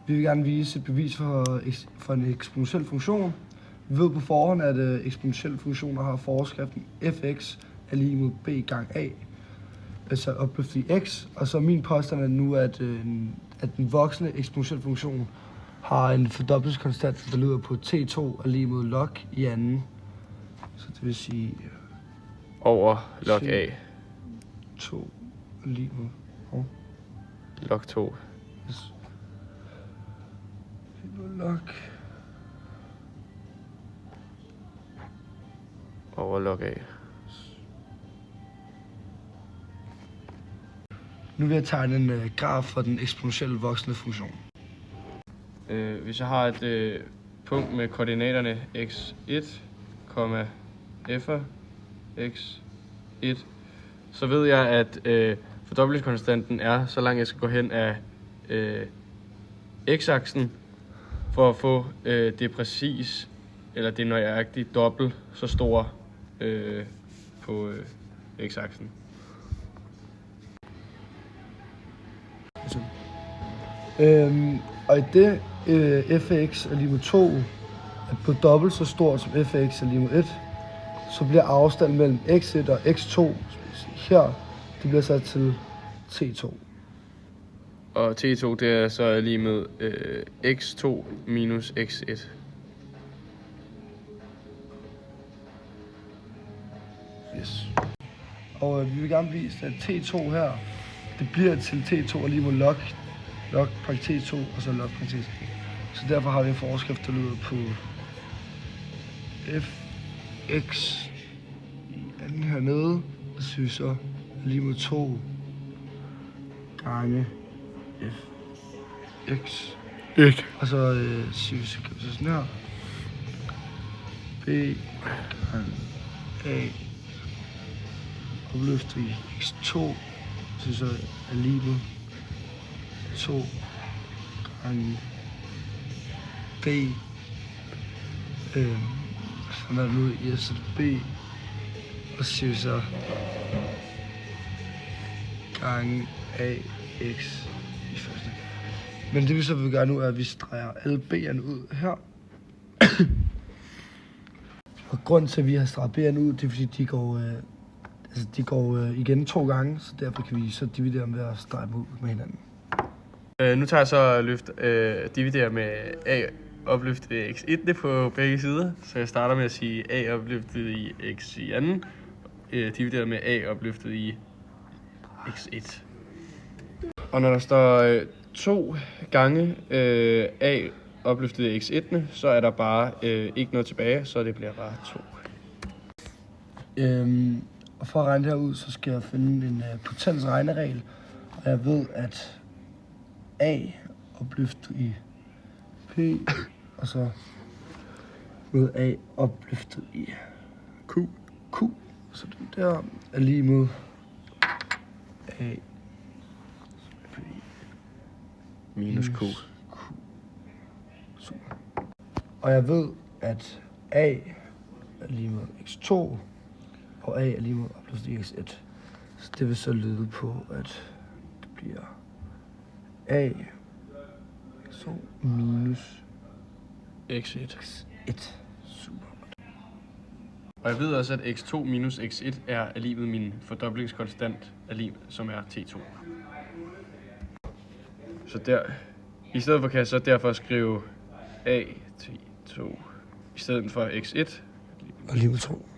Vi vil gerne vise et bevis for en eksponentiel funktion. Vi ved på forhånd, at eksponentielle funktioner har forskriften fx er lige mod b gang a, altså opløftet i x. Og så min påstand er nu, at den voksne eksponentielle funktion har en fordoblingskonstant, der lyder på t2 er lige mod log i anden. Så det vil sige over log a. 2 er lige mod Log 2. yes. Log Over log a. Nu vil jeg tegne en graf for den eksponentielle voksne funktion. Hvis jeg har et punkt med koordinaterne x1, f'er, x1, så ved jeg, at fordoblingskonstanten er, så langt jeg skal gå hen af x-aksen, for at få det præcis, eller det nøjagtigt dobbelt så store på x-aksen. Og i det fx er lige mod 2 er på dobbelt så stort som fx er lige mod 1, så bliver afstanden mellem x1 og x2 her, det bliver sat til t2. Og t2 det er så lige med x2 minus x1. Yes. Og vi vil gerne vise, at t2 her, det bliver til t2 er lige mod log parentes 2 og så log parentes 1. Så derfor har vi en forskrift, der lyder på fx i anden hernede, og så vi så lige mod 2 gange fx. Ikke. Og så siger vi så sådan her. B gange a opløftet i x2, så er lige med 2 gange b. Sådan er det nu i s b. Og så siger vi så gange ax i første. Men det vi så vil gøre nu, er, at vi streger alle b'erne ud her. Og grunden til, at vi har streget b'erne ud, det er fordi, de går igen 2 gange, så derfor kan vi så dividere dem ved at strege dem ud med hinanden. Nu tager jeg så dividerer med a opløftet i x1 på begge sider, så jeg starter med at sige a opløftet i x i anden, divideret med a opløftet i x1. Og når der står 2 gange a opløftet i x1, så er der bare ikke noget tilbage, så det bliver bare 2. Og for at regne det her ud, så skal jeg finde en potensregneregel, og jeg ved, at a opløftet i p, og så med a opløftet i q, så den der er lige med a Minus q. Super. Og jeg ved, at a er lige med x2, og a er lige med opløftet i x1. Så det vil så lyde på, at det bliver a så minus x1. x1. Super. Og jeg ved også, at x2 minus x1 er lig med min fordoblingskonstant, som er t2. Så der, i stedet for kan jeg så derfor skrive a t2 i stedet for x1. Og lige med 2.